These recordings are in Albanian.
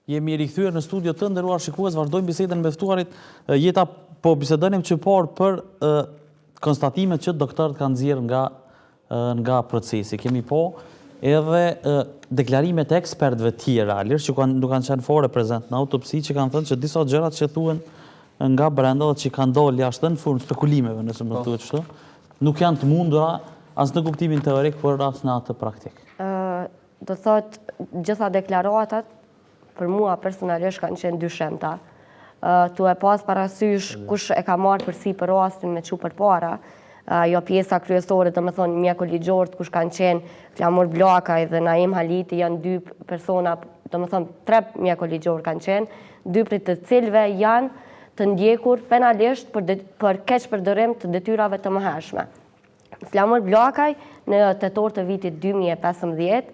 Jemi rikthyer në studio të nderuar shikues, vazhdojmë bisedën me ftuarit. Jeta po bisedonim që për konstatimet që doktorët kanë nxjerrë nga procesi. Kemi edhe deklarimet e ekspertëve tjerë realisht që nuk kanë qenë fare prezent në autopsi, që kanë thënë që disa gjërat që thuhen nga brenda dhe që kanë dalë jashtë në formë spekulimeve, nëse më thuhet kështu, nuk janë të mundura as në kuptimin teorik, por as në atë praktik. Do thotë gjitha deklaratat për mua personalisht kanë qenë dyshemta. Tu e pas parasysh kush e ka marrë përsi për rastin me çu përpara, jo pjesa kryesore, domethënë mjeku ligjor kush kanë qenë Flamur Bllakaj dhe Naim Haliti, janë dy persona, domethënë 3 mjeku ligjor kanë qenë, 2 prej të cilëve janë të ndjekur penalisht për keqpërdorim të detyrave të mëhershme. Flamur Bllakaj në tetor të vitit 2015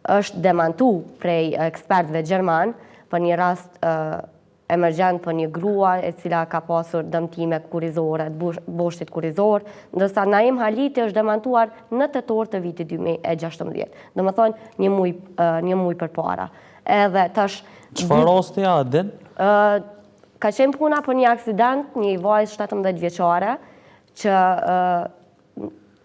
është demantu prej ekspertëve gjerman për një rast emergjent për një grua e cila ka pasur dëmtime kurizore, boshtit kurizor, ndërsa Naim Haliti është demantuar në tetor të vitit 2016. Domethënë një muj përpara. Edhe tash çfarë rasti a den? Ka qenë puna për një aksident, një vajzë 17 vjeçare që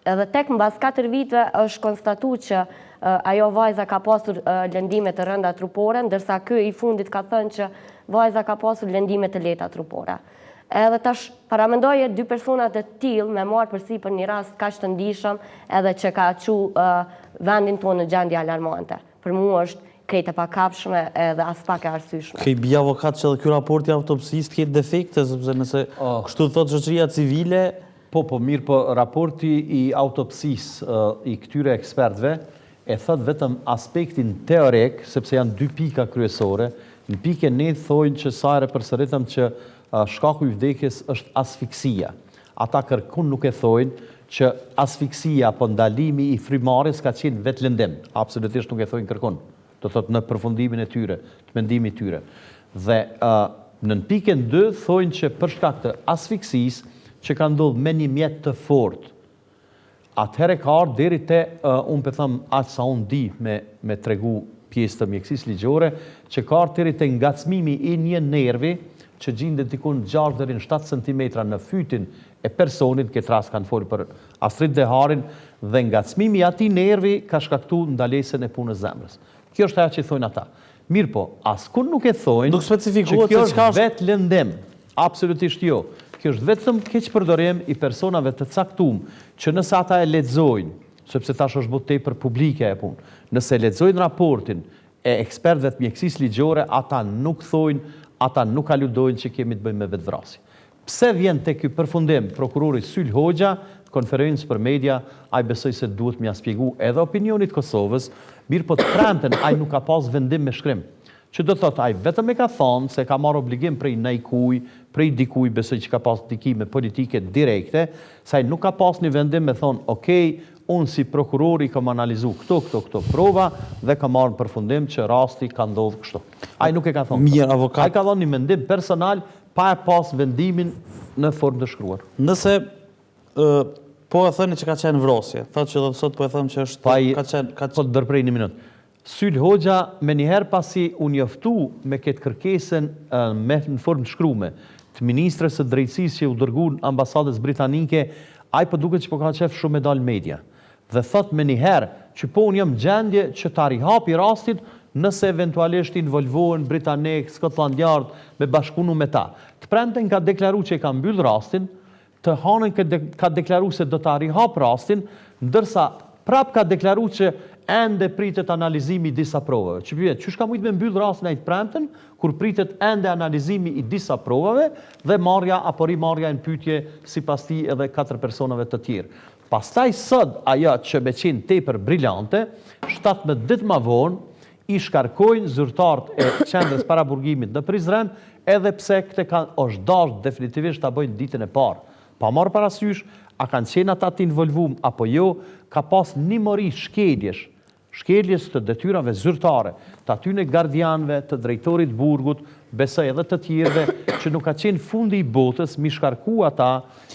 edhe tek mbas 4 viteve është konstatuar që ajo vajza ka pasur lëndime të rënda trupore, ndërsa ky i fundit ka thënë që vajza ka pasur lëndime të lehta trupore. Edhe tash paramendoje 2 persona të tillë me marrë përsi për një rast kaq të ndihshëm edhe që ka çu vendin tonë në gjendje alarmante. Për mua është krejt e pakapshme edhe as pak e arsyeshme. Ke bie avokat që edhe ky raporti autopsisë ketë defekte, sepse nëse kështu thotë shoqëria civile, po mirë, po raporti i autopsisë i këtyre ekspertëve e thot vetëm aspektin teorik, sepse janë 2 pika kryesore. Në pikën e thonë që sa herë përsëritëm që shkaku i vdekjes është asfiksia. Ata kërkun nuk e thonë që asfiksia apo ndalimi i frymarrjes ka qenë vetëlëndim. Absolutisht nuk e thonë kërkun. Do thotë në përfundimin e tyre, të mendimit tyre. Dhe në pikën 2 thonë që për shkak të asfiksisë që ka ndodhur me një mjet të fortë, atëherë ka ardhur deri te unë po them aq sa unë di me tregu pjesë të mjekësisë ligjore, që ka ardhur deri te ngacmimi i një nervi që gjendet diku 6 deri në 7 cm në fytin e personit, këtë rast kanë folur për Astrid Deharin, dhe ngacmimi i atij nervi ka shkaktuar ndalesën e punës zemrës. Kjo është ajo që thonë ata. Mirë po, askund nuk e thonë. Nuk specifikohet se çka është vetë lëndim. Absolutisht jo. Kjo është vetëm keqpërdorim i personave të caktuar, që nëse ata e lexojnë, sepse tash është bërë tepër publike e punë, nëse lexojnë raportin e ekspertëve të mjekësisë ligjore, ata nuk thonë, ata nuk aludojnë që kemi të bëjmë me vetvrasje. Pse vjen tek ky përfundim prokurori Syl Hoxha, konferencë për media, ai besoj se duhet m'ia shpjegoj edhe opinionit Kosovës, mirë po të premten ai nuk ka pas vendim me shkrim. Që do thotë ai vetëm e ka thonë se ka marrë obligim prej najkuj, prej dikuj, besoj që ka pas ndikime politike direkte, se ai nuk ka pas një vendim me thonë, okej, unë si prokurori kam analizu këto prova dhe kam marrë në përfundim që rasti ka ndodhur kështu. Ai nuk e ka thonë. Mirë, avokat. Ai ka dhënë një mendim personal pa e pas vendimin në formë të shkruar. Nëse po e thëni që ka qenë vrasje, thotë që edhe sot po e them që është po të ndërprej një minutë. Syl Hoxha me njëherë pasi u njoftu me këtë kërkesën në formë të shkrume të ministres së drejtësisë që u dërguan ambasadës britanike, ai po duket që po ka qef shumë me dal media. Dhe thot me njëherë që po unë jam gjendje që ta rihapi rastin nëse eventualisht involvohen Britanik, Scotland Yard me bashkunu me ta. Të premten ka deklaru që e ka mbyll rastin, të hanën ka deklaru se do ta rihap rastin, ndërsa prap ka deklaru që ende pritet analizimi i disa provave. Që pyet, çu ka mujt me mbyll rastin ai të premten, kur pritet ende analizimi i disa provave dhe marrja apo rimarrja në pyetje sipas tij edhe 4 personave të tjerë. Pastaj sot ajo që me qenë tepër brillante, 17 ditë më vonë i shkarkojnë zyrtarët e qendrës paraburgimit në Prizren, edhe pse këtë është dashur definitivisht ta bëjnë ditën e parë. Pa marrë parasysh, a kanë qenë ata të involvuar apo jo, ka pas një mori shkeljesh shkeljes të detyrave zyrtare, të atyne gardianve, të drejtorit burgut, besoj edhe të tjerëve, që nuk ka qenë fundi i botës, mi shkarku ata...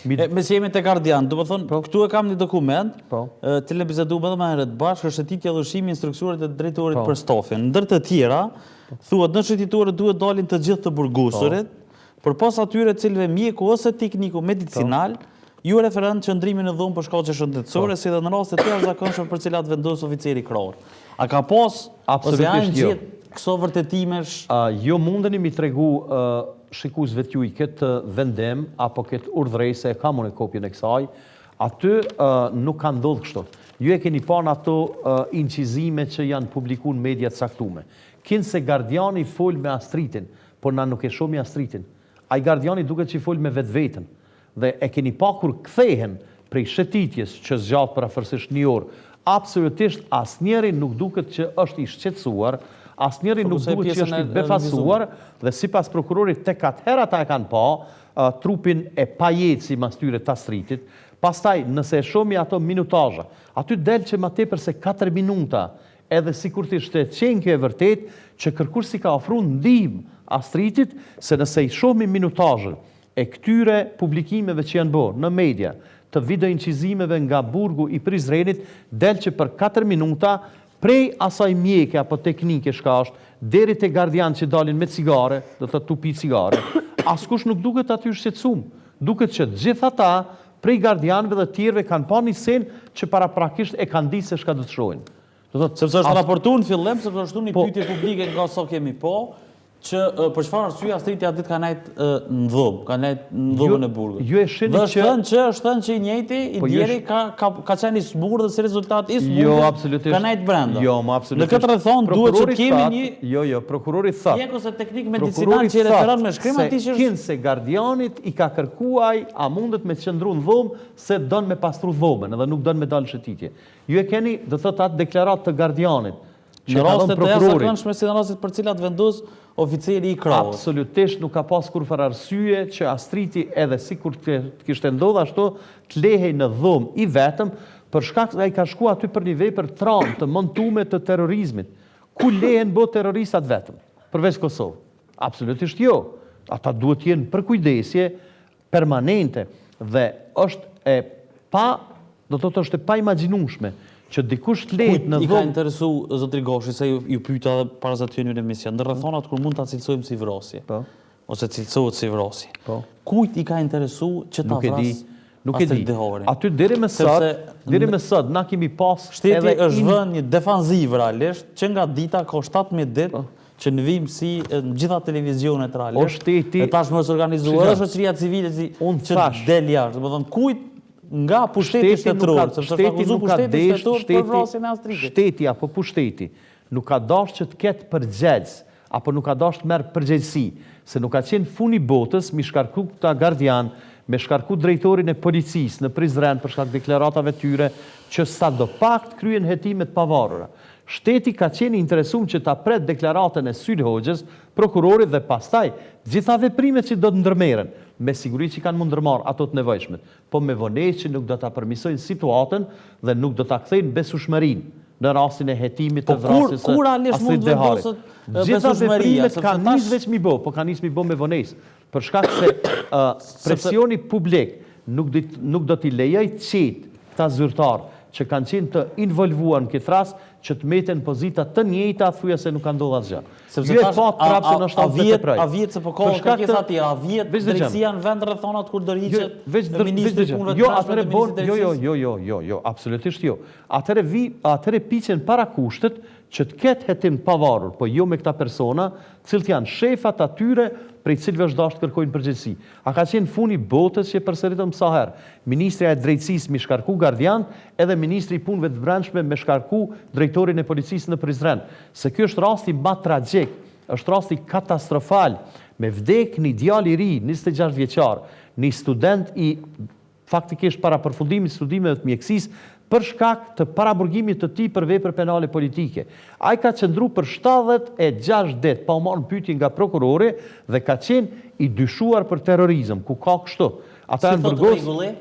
Me që jemi të gardian, do më thonë, këtu e kam një dokument, të le bisedu më dhe më herët bashkë, është shëtitja dhe ushqimi instruksionet e drejtorit për stofin. Ndër të tjera, thuat në shëtitore duhet dalin të gjithë të burgusurit, për pas atyre cilve mjeku ose tekniku medicinal, ju referent qëndrimin në dhumë për shkaqe shëndetësore, si dhe në rast të tjerë zakonshëm për cilat vendos oficeri kror. A ka pas, ose janë gjithë këso vërtetimesh? Jo mundeni mi tregu shikuzve t'juj këtë vendem, apo këtë urdhrejse, kam unë e kopjen e kësaj, aty nuk ka ndodhë kështu. Ju e keni pa në ato incizime që janë publiku në mediat saktume. Kinë se gardiani fol me Astritin, por na nuk e shoh me Astritin. Ai gardiani duket që fol me vetë vetën. Dhe e keni pa kur kthehen prej shëtitjes që zgjat për afërsisht një orë, absolutisht asnjëri nuk duket që është i shqetësuar, asnjëri nuk duket që është i befasuar, dhe sipas prokurorit tek atëherë ata e kanë pa trupin e pajetë sipas tyre të Astritit. Pastaj nëse e shohmi ato minutazha, aty del që më tepër se 4 minuta, edhe sikur të ishte qenë kjo e vërtet, që kërkush si ka ofruar ndihmë Astritit, se nëse i shohmi minutazhin e këtyre publikimeve që janë bërë në media, të video incizimeve nga burgu i Prizrenit, del që për 4 minuta, prej asaj mjeke apo teknike shka është, deri te gardian që dalin me cigare, do të tupi cigare, askush nuk duket aty shqetësum. Duket që gjithë ata, prej gardianve dhe tjerve, kanë pa një sen që paraprakisht e kanë di se shka do të shohin. Sepse është raportu në fillim, sepse është një pyetje publike nga sa kemi po, që për çfarë arsye Astriti atë ditë ka nejtë në dhumë, ka nejtë në dhumën e burgut. Ju e shihni që është thënë që i njëjti, i djeri ka qenë i smur dhe si rezultat i smur. Jo, absolutisht. Ka nejtë brenda. Jo, ma absolutisht. Në këtë rrethon duhet që kemi një Jo, prokurori thotë. Mjek ose teknik medicinal që i referon me shkrim atij që kinë se gardianit i ka kërkuaj a mundet me qëndru në dhumë se don me pastru dhomën edhe nuk don me dalë shëtitje. Ju e keni, do thotë atë deklarat të gardianit. Në rastet e jashtëzakonshme si në rastet për cilat vendos oficeri i krahut. Absolutisht nuk ka pas kur fare arsye që Astriti edhe sikur të kishte ndodhur ashtu të lehej në dhumë i vetëm për shkak se ai ka shkuar aty për një vepër tram të montuar të terrorizmit. Ku lehen bo terroristat vetëm përveç Kosovë? Absolutisht jo. Ata duhet të jenë për kujdesje permanente dhe është e pa, do të thotë është e pa imagjinueshme që dikush të lehet në dhumë. I ka interesu zotri Goshi, se ju pyeta edhe para se të hyni në emision, në rrethonat kur mund ta cilësojmë si vrasje. Po. Ose cilësohet si vrasje. Po. Kujt i ka interesu që ta vras? Nuk e di. Aty deri më sot na kemi pas shteti është vënë një defanziv realisht, që nga dita ka 17 ditë që në vim si në gjitha televizionet realisht. E tashmë është organizuar shoqëria civile që del jashtë. Do të thonë kujt nga pushteti shtetëror, sepse është akuzuar pushteti shtetëror për vrasjen e Astritit. Shteti apo pushteti nuk ka dashur që të ketë përgjegjës, apo nuk ka dashur të merr përgjegjësi, se nuk ka qenë funi botës mi shkarku këta gardian, me shkarku drejtorin e policisë në Prizren për shkak deklaratave tyre që sadopak kryen hetimet pavarura. Shteti ka qenë interesuar që ta pret deklaratën e Syl Hoxhës, prokurorit dhe pastaj gjitha veprimet që do të ndërmerren, me siguri që kanë mund ndërmarr ato të nevojshmet, po me vonesë që nuk do ta përmirësojnë situatën dhe nuk do ta kthejnë besueshmërinë në rastin e hetimit të vrasjes së Astrid Deharit. Gjitha veprimet kanë nisë veç mi bë, po kanë nisë mi bë me vonesë, për shkak se presioni publik nuk do t'i lejoj qetë këta zyrtar që kanë qenë të involvuar në këtë rast, që të meten pozita të njëjta thuja se nuk ka ndodhur asgjë. Sepse a vjet se po ka kërkesa të tjera, a vjet drejtësia në vend rrethonat kur do hiqet ministri i punëve të brendshme. Jo, absolutisht jo. Atëre piqen para kushtet që të ketë hetim pavarur, po jo me këta persona, cilët janë shefat atyre prej cilëve është dashur të kërkojnë përgjegjësi. A ka qenë funi botës që përsëritëm sa herë? Ministria e Drejtësisë me shkarku gardian, edhe ministri i punëve të brendshme me shkarku drejtorin e policisë në Prizren. Se ky është rasti më tragjik, është rasti katastrofal, me vdek një djalë i ri, 26 vjeçar, një student i faktikisht para përfundimit studimeve të mjekësisë, për shkak të paraburgimit të tij për vepër penale politike. Ai ka qëndruar për 76 ditë pa u marrë pyetje nga prokurori dhe ka qenë i dyshuar për terrorizëm, ku ka kështu. Ata janë burgos,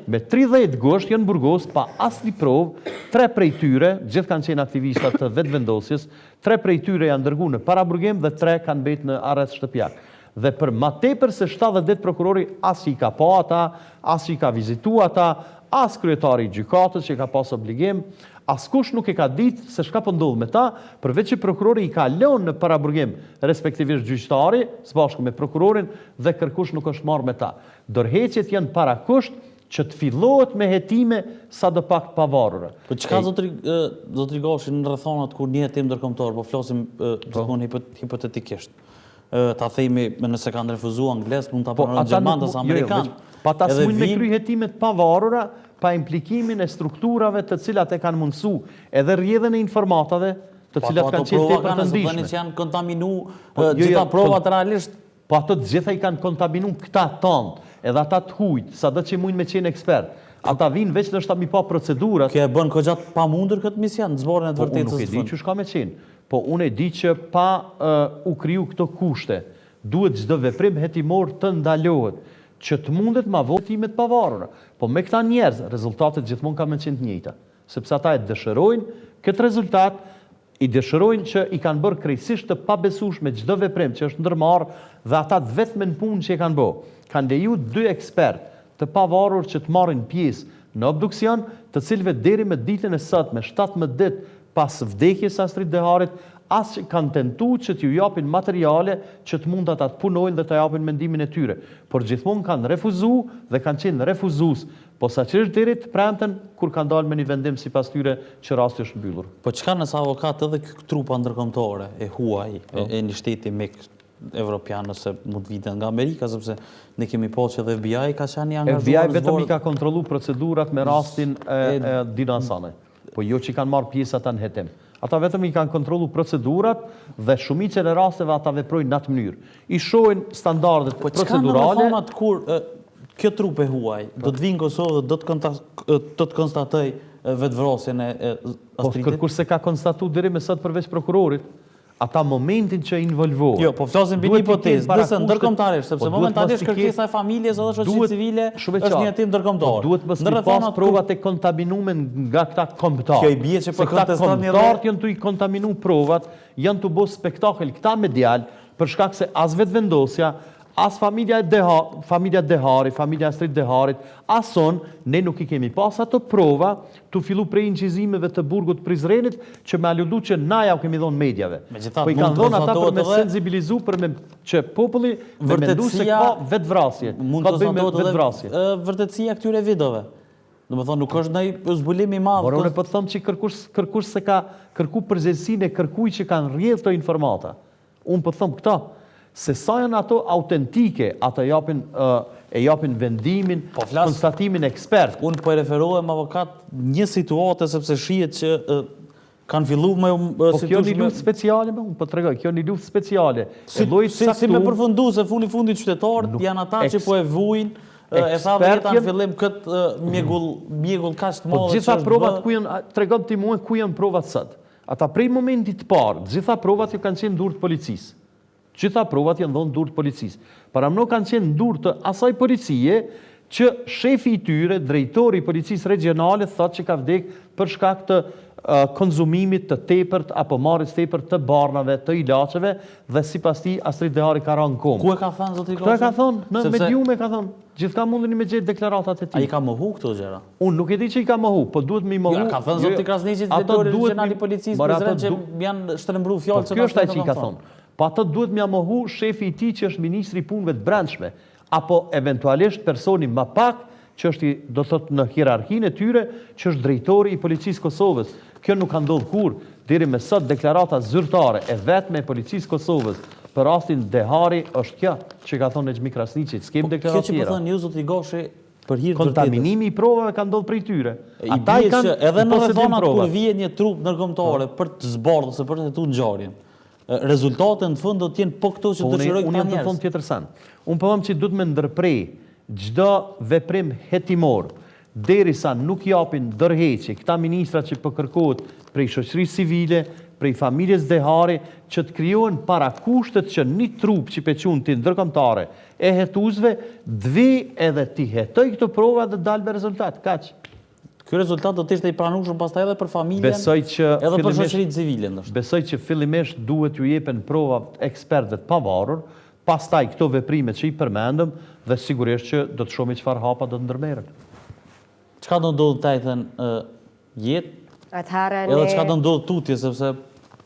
me 30 gosht janë burgos pa asnjë provë, 3 prej tyre, gjithë kanë qenë aktivistat të vetëvendosjes, 3 prej tyre janë dërguar në paraburgim dhe 3 kanë mbetur në arrest shtëpiak. Dhe për ma tepër se 70 prokurori as i ka pa ata, as i ka vizitu ata, as kryetari i gjykatës që ka pas obligim, askush nuk e ka ditë se çka po ndodh me ta, përveç që prokurori i ka lënë në paraburgim, respektivisht gjyqtari, së bashku me prokurorin dhe kërkush nuk është marrë me ta. Dorëheqjet janë para kusht që të fillohet me hetime sa do pak pavarura. Po çka zotri Gashi në rrethonat kur një hetim ndërkombëtar, po flasim hipotetikisht. Ta themi nëse kanë refuzuar anglisht, mund ta pranojnë gjermanët ose amerikanë. Pa ta smujnë me kry hetimet pavarura, pa implikimin e strukturave të cilat e kanë mundësu, edhe rrjedhjen e informatave të cilat kanë qenë tepër të ndihshme. Që janë kontaminu gjitha provat realisht. Po ato të gjitha i kanë kontaminu këta tonë, edhe ata të hujt, sado që mujnë me qenë ekspert. Ata vinë veç nështë ta mi pa procedurat. Kjo e bën kogja pamundur këtë mision, në zborën e të vërtetës. Po unë nuk e di që shka me qenë, po unë e di që pa u kriju këto kushte, duhet çdo veprim hetimor të ndalohet, që të mundet ma votimet pavarura. Po me këta njerëz, rezultatet gjithmonë ka me qenë të njëjta. Sepse ata e dëshirojnë këtë rezultat, i dëshirojnë që i kanë bërë krejtësisht të pabesueshme çdo veprim që është ndërmarrë dhe ata vetëm në punë që e kanë bërë. Kanë leju 2 ekspert të pavarur që të marrin pjesë në obduksion, të cilëve deri me ditën e sotme, 17 ditë pas vdekjes së Astrid Deharit, as që kanë tentuar që t'ju japin materiale që të mund ata të punojnë dhe të japin mendimin e tyre. Por gjithmonë kanë refuzuar dhe kanë qenë refuzues, posaçërisht deri të premten kur kanë dalë me një vendim sipas tyre që rasti është mbyllur. Po çka nëse avokat edhe trupa ndërkombëtare e huaj e një shteti me evropian ose mund vite nga Amerika, sepse ne kemi pasur që edhe FBI ka qenë i angazhuar. FBI vetëm i ka kontrollu procedurat me rastin e Dina Hasane, po jo që kanë marrë pjesë ata në hetim. Ata vetëm i kanë kontrollu procedurat dhe shumicën e rasteve ata veprojnë në atë mënyrë. I shohin standardet procedurale. Po çka në kur kjo trup e huaj do të vinë në Kosovë dhe do të konstatoj vetvrasjen e Astridit? Po kërkush se ka konstatuar deri më sot përveç prokurorit, ata momentin që involvohen. Jo, po flasim për një hipotezë, nëse ndërkombëtarisht, sepse momentalisht kërkesa e familjes edhe shoqërisë civile është një hetim ndërkombëtar. Duhet mos të pas provat e kontaminuara nga këta kombëtar. Kjo i bie që po konteston një rreth janë të i kontaminu provat, janë të bëj spektakël këta medial për shkak se as vetvendosja, as familja Dehari, familja Astrid Deharit, ason, ne nuk i kemi pas ato prova të fillu prej incizimeve të burgut Prizrenit që me aludu që na ja u kemi dhonë medjave. Po i kanë dhonë ata për me sensibilizu për me që populli me mendu se ka vetvrasje. Mund të konstatohet edhe vërtetësia këtyre videove. Do më thonë, nuk është ndaj zbulim i madh. Por unë po të them që kërkush se ka kërku përgjegjësinë e kërkuj që kanë rrjedh këto informata. Unë po them këta. Se sa janë ato autentike, ato e japin vendimin, konstatimin ekspert. Unë po e referohem avokat një situatë sepse shihet që kanë filluar me situatë. Po kjo një luftë speciale, unë po tregoj, kjo një luftë speciale. Si me përfundues e fuli fundit qytetarët janë ata që po e vujnë, e tha vetë në fillim këtë mjegull kaq të madh. Po gjitha provat ku janë, tregon ti mua ku janë provat sot. Ata prej momentit të parë, gjitha provat ju kanë qenë në durë të policisë. Gjitha provat janë dhënë durë të policisë. Paramno kanë qenë durë të asaj policie që shefi i tyre, drejtori i policisë regionale, thotë që ka vdek për shkak të konzumimit të tepërt apo marrjes tepërt të barnave, të ilaçeve dhe sipas tij Astrid Dehari ka rënë komë. Ku e ka thënë zoti Gashi? Kto e ka thënë? Në medium e ka thënë. Gjithka mundeni me gjetë deklaratat e tij. Ai ka mohu këto gjëra? Unë nuk e di që i ka mohu, po duhet me mohu. Ja, ka thënë zoti Krasniqi, drejtori regional i policisë Prizren, që janë shtrembruar fjalë që kjo është ai që i ka thënë. Po ato duhet m'ia mohu shefi i tij që është ministri i punëve të brendshme, apo eventualisht personi më pak që është do thot në hierarkinë e tyre, që është drejtori i policisë Kosovës. Kjo nuk ka ndodhur kur, deri më sot deklarata zyrtare e vetme e policisë Kosovës për rastin Dehari është kjo që ka thënë Xhmi Krasniqi, s'kem deklaratë tjera. Kjo që po thënë ju zoti Gashi për hir të kontaminimi i provave ka ndodhur prej tyre. Ata kanë edhe në rrethonat kur vjen një trup ndërkombëtare për të zbardhur ose për të hetuar ngjarjen. Rezultatën në fund do të jenë po këto që dëshirojnë këta njerëz. Unë jam të thonë tjetër san. Unë po them që duhet me ndërprej çdo veprim hetimor derisa nuk japin dorëheqje këta ministra që po kërkohet prej shoqërisë civile, prej familjes Dehari që të krijohen para kushtet që një trup që pequn të ndërkombëtare e hetuzve, dvi edhe ti hetoj këto prova dhe dalë me rezultat. Kaq. Ky rezultat do të ishte i pranueshëm pastaj edhe për familjen, edhe për shoqërinë civile ndoshta. Besoj që fillimisht duhet ju jepen prova ekspertëve të pavarur, pastaj këto veprimet që i përmendëm dhe sigurisht që do të shohim çfarë hapa do të ndërmerren. Çka do ndodhë tajten jetë, edhe çka do ndodhë tutje, sepse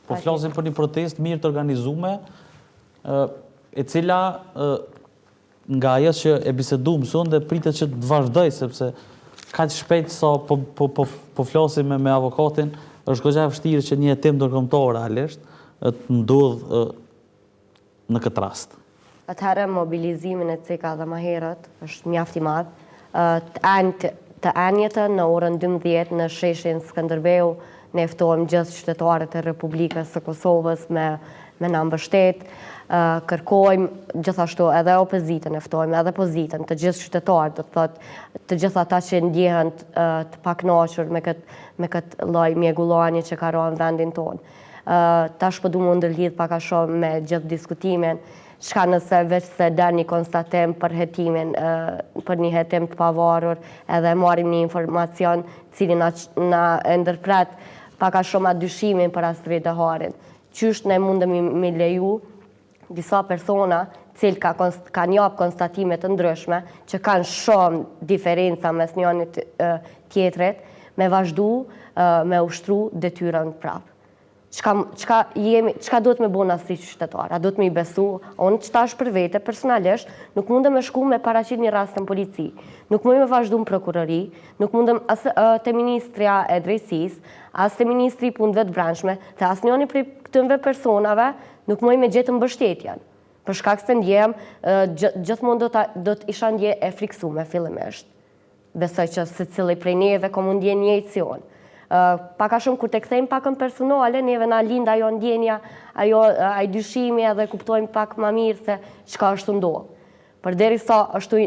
po flasim për një protest mirë të organizume, e cila nga ajo që e biseduam sonde pritet që të vazhdoj, sepse kaq shpejt sa po flasim me avokatin, është goxha e vështirë që një hetim ndërkombëtar realisht të ndodh në këtë rast. Atëherë mobilizimin e CK dhe më herët është mjaft i madh. Të enjetën në orën 12 në sheshin Skënderbeu ne ftojmë gjithë qytetarët e Republikës së Kosovës me na mbështet. Kërkojmë gjithashtu edhe opozitën, e ftojmë edhe pozitën, të gjithë qytetarët, do të thotë të gjithë ata që ndjehen të pakënaqur me këtë lloj mjegullanie që ka rënë në vendin tonë. Tash po du më ndërlidh pak a shumë me gjithë diskutimin, çka nëse veç se del një konstatim për hetimin, për një hetim të pavarur, edhe marrim një informacion cili na ndërpret pak a shumë atë dyshimin për Astrid Deharin. Qysh ne mundemi me leju disa persona cilë kanë japë konstatime të ndryshme, që kanë shumë diferenca mes njënit tjetrit, me vazhdu, me ushtru detyrën prapë. Qka duhet me bo në si qytetar? A duhet me i besu? Unë që tash për vete, personalisht, nuk mundem me shku me paraqit një rast në polici. Nuk mundem me vazhdu në prokurori, nuk mundem as të Ministria e Drejtësisë, as të Ministri i Punëve të Brendshme, dhe as njëni për këtënve personave nuk mundem me gjetë mbështetjen. Për shkak se ndjem, gjithmonë do të isha ndje e friksume fillimisht. Besoj që se cili prej neve ko mund ndje një ejcion. Pak a shumë kur të kthejmë pakën personale, neve na lind ajo ndjenja, ai dyshimi edhe kuptojmë pak ma mirë se çka është ndodhë. Përderisa është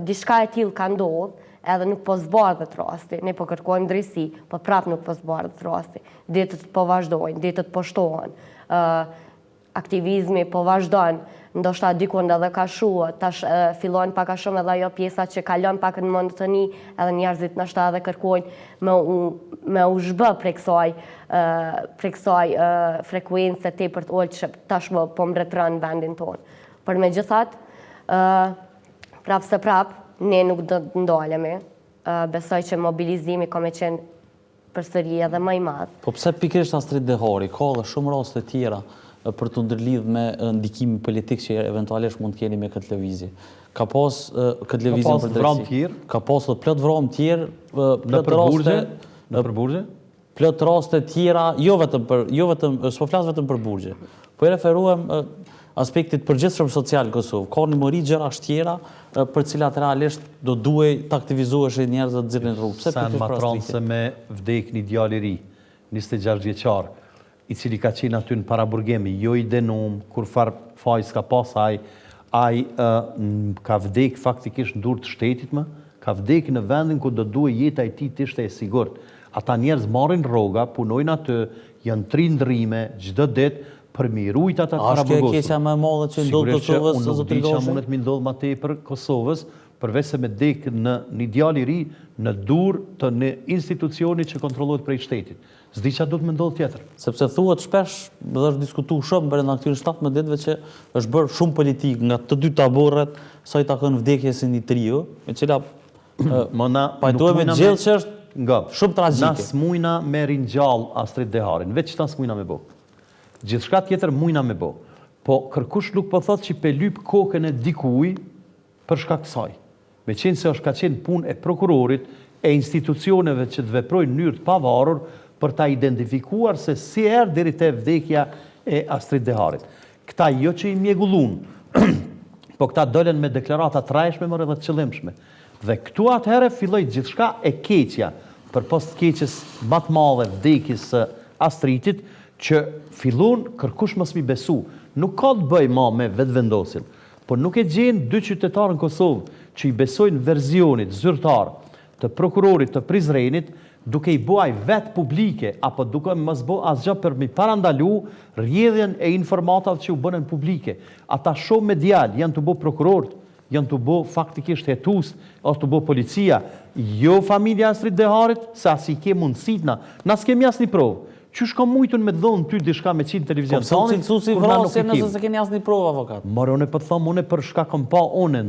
diçka e tillë ka ndodhë, edhe nuk po zbardhet rasti, ne po kërkojmë drejtësi, po prap nuk po zbardhet rasti. Ditët po vazhdojnë, ditët po shtohen, aktivizmi po vazhdojnë, ndoshta dikun edhe ka shua, tash fillojnë pak a shumë edhe ajo pjesa që kalon pak në monotoni, edhe njerëzit ndoshta edhe kërkojnë me u zhbë prej kësaj frekuencë tepër të ulët që tashmë po mbretëron vendin tonë. Por megjithatë, prap se prap, ne nuk do të ndalemi. Besoj që mobilizimi ka me qenë përsëri edhe më i madh. Po pse pikërisht Astrid Dehari? Ka dhe shumë raste tjera për të ndërlidh me ndikimin politik që eventualisht mund të keni me këtë lëvizje. Ka pas këtë lëvizje për drejtësi. Ka pas plot vramë tjerë, në përburgje? Plot raste tjera, jo vetëm, s'po flas vetëm për burgje. Po i referuem aspektit përgjithshëm social në Kosovë. Ka një mëri gjëra tjera për cilat realisht do duhej të aktivizoheshin njerëzit të nxirrin rrugë. Sa në matron se me vdek një djalë i ri, 26 vjeçar, i cili ka qenë aty në paraburgemi, jo i denum, kur fajs ka pas ai ka vdek faktikisht në durë të shtetit më, ka vdek në vendin ku do duhe jeta e tij të ishte e sigurt. Ata njerëz marrin rroga, punojnë aty, janë 3 ndrime çdo ditë për mi rujt ata të paraburgosur. A është kjo keqja më e madhe që ndodh Kosovës së zotëri Goshi? Sigurisht që mundet mi ndodh më tepër Kosovës, përveç se me dek në një djalë i ri në durë të një institucioni që kontrollohet prej shtetit. S'di që do të me ndodhë tjetër. Sepse thuhet shpesh, dhe është diskutu shumë brenda këtyre 17 ditëve që është bërë shumë politik nga të dy taborët, sa i takon vdekje si një trio, me cila pajtojme gjithë që është shumë tragjike. Na s'mujna me ringjall Astrid Deharin, veç që ta s'mujna me bo. Gjithçka tjetër mujna me bo. Po kërkush nuk po thot që pe lyp kokën e dikuj për shkak kësaj. Me qenë se është ka qenë punë e prokurorit, e institucioneve që të veprojnë në mënyrë të pavarur për ta identifikuar se si erë deri te vdekja e Astrid Deharit. Këta jo që i mjegullun, po këta dolen me deklarata trajshme më dhe të qëllimshme. Dhe këtu atëherë filloj gjithçka e keqja, për post keqjes më të madhe vdekjes së Astridit, që fillon kërkush mos mi besu. Nuk ka të bëj ma me vetëvendosin, por nuk e gjenë 2 qytetarë në Kosovë që i besojnë verzionit zyrtar të prokurorit të Prizrenit duke i buaj vetë publike, apo duke mos bo asgjë për mi parandalu rrjedhjen e informatave që u bënën publike. Ata shumë medial janë të bo prokurorët, janë të bo faktikisht hetus, ose të bo policia, jo familja Astrid Deharit, se as i ke mundësit na s'kemi asnjë provë. Qysh ka mujtun me dhonë ty dishka me qinë televizion Po pse cilësu si vrasje nëse se keni asnjë provë, avokat? Mërë, une për thëmë, une për shka kom pa une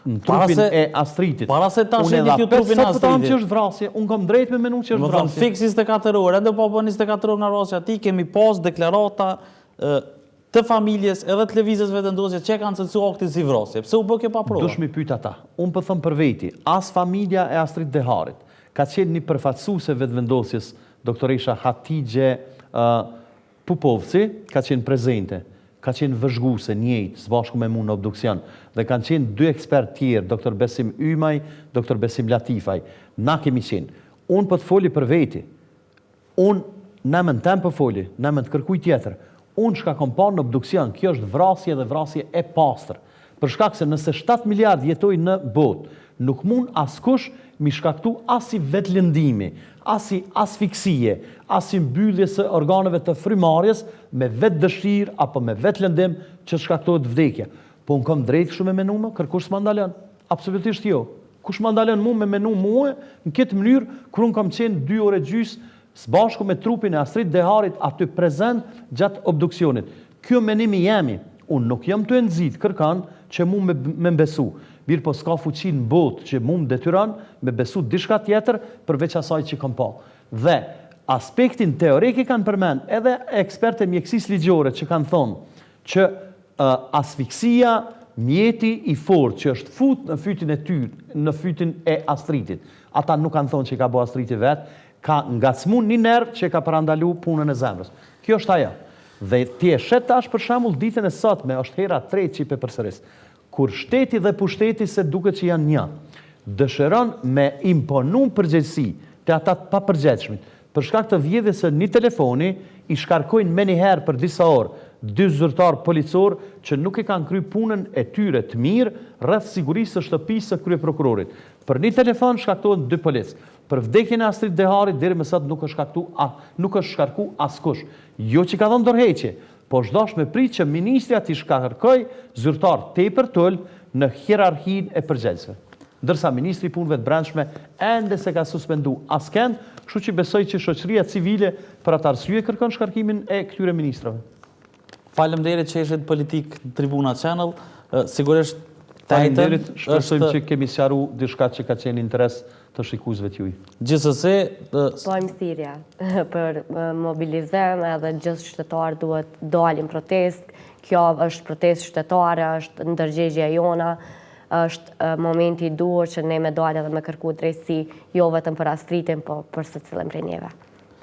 në trupin e Astridit. Para se ta sheni kjo trupin e Astridit. Që është vrasje, unë kom drejt me menu që është vrasje. Më thënë fix 24 orë, edhe po bën 24 orë nga vrasja ti, kemi pas deklarata të familjes edhe televizës vetëndosje që kanë cilësu aktin si vrasje. Pse u bë kjo pa provë? Dush mi pyet ata. Unë për thëmë për veti, as familja e Astrid Deharit ka qenë një përfaqësuese vetëvendosjes, doktoresha Hatixhe Pupovci, ka qenë prezente, ka qenë vëzhguese, njëjtë, së bashku me mu në obduksion, dhe kanë qenë 2 ekspert tjerë, doktor Besim Ymaj, doktor Besim Latifaj. Na kemi qenë. Unë për të foli për veti. Unë në më në tem për foli, në më të kërkuj tjetër. Unë shka kom pa në obduksion, kjo është vrasje dhe vrasje e pastër. Për shkak se nëse 7 miliard jetoj në botë, nuk mund askush mi shkaktu asi vetlëndimi, asi asfiksie, asi mbyllje së organeve të frymarrjes me vetë dëshirë apo me vetlëndim që shkaktohet vdekja. Po unë kom drejt kështu me menume, kërkush s'ma ndalën. Absolutisht jo. Kush ma ndalën mu me menu muë në këtë mënyrë, kër unë kom qenë 2 orë gjysë së bashku me trupin e Astrid Deharit aty prezent gjatë obduksionit. Kjo menimi jemi, unë nuk jam të nëzit kërkan që mu me mbesu. Birë po s'ka fuqin në botë që mu më detyran me besu dishka tjetër përveç asaj që kom pa. Dhe aspektin teorik i kanë përmen edhe eksperte mjekësis ligjore që kanë thonë që asfiksia mjeti i fort që është fut në fytin e tyr, në fytin e Astridit. Ata nuk kanë thonë që ka bo Astridit vetë, ka ngacmun një nerv që ka parandalu punën e zemrës. Kjo është ajo. Dhe ti e shet tash për shembull ditën e sotme, është hera 3 që i përsëris. Kur shteti dhe pushteti se duket që janë një, dëshiron me imponu përgjegjësi te ata të papërgjegjshmit, për shkak të vjedhjes së një telefoni, i shkarkojnë me njëherë për disa orë 2 zyrtar policor që nuk e kanë kry punën e tyre të mirë rreth sigurisë së shtëpisë së kryeprokurorit. Për një telefon shkaktohen 2 policë. Për vdekjen e Astrid Deharit deri më sot nuk është shkarku askush. Jo që ka dhënë dorëheqje, po çdosh me prit që ministri ati shkarkoj zyrtar tepër tull në hierarkinë e përgjegjësve. Ndërsa ministri i punëve të brendshme ende se ka suspendu askend, kështu që besoj që shoqëria civile për atë arsye kërkon shkarkimin e këtyre ministrave. Faleminderit që ishit politik në Tribuna Channel. Sigurisht faleminderit, shpresojmë që kemi sqaruar diçka që ka qenë interes të shikuesve të juaj. Gjithsesi, bëjmë thirrje për mobilizim edhe gjithë qytetarët duhet dalin protest. Kjo është protestë shtetare, është ndërgjegje jona, është momenti i duhur që ne me dalë edhe me kërku drejtësi, jo vetëm për Astridin, po për secilin prej neve.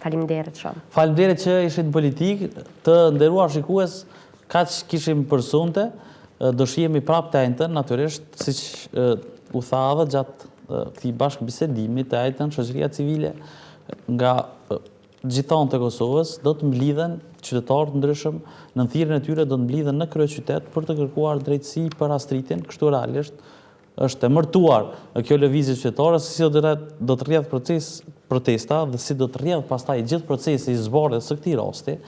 Faleminderit shumë. Faleminderit që ishit politik, të nderuar shikues, kaq kishim përsunte, do shihemi prapë të njëjtën, natyrisht, siç u tha edhe gjatë këtij bashkëbisedimi të njëjtën, shoqëria civile nga gjithanë të Kosovës do të mblidhen qytetarë të ndryshëm, në thirrjen e tyre do të mblidhen në kryeqytet për të kërkuar drejtësi për Astridin, kështu realisht është emërtuar kjo lëvizje qytetare se si do të rrjedh protesta dhe si do të rrjedh pastaj gjithë procesi i zbardhjes së këtij rasti,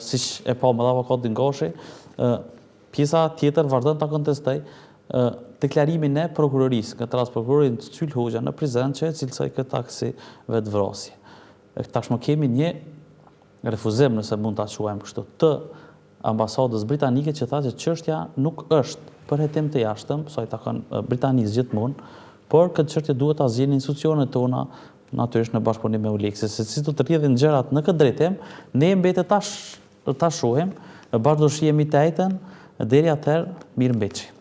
siç e pa më avokati Ngoshi, pjesa tjetër vazhdon ta kontestoj deklarimin e prokurorisë, këtë rast prokurorin Cyl Hoxha në Prizren që e cilësoi këtë akt si vetvrasje. Tashmë kemi një refuzim, nëse mund ta quajmë kështu, të ambasadës britanike që tha që çështja nuk është për hetim të jashtëm, sa i takon Britanisë gjithmonë, por këtë çështje duhet ta zgjidhin institucionet tona, natyrisht në bashkëpunim me Uleksin. Se si do të rrjedhin gjërat në këtë drejtim, ne mbetet ta shohim, bashkë do shihemi të njëjtën, deri atëherë mirëmbëjtje.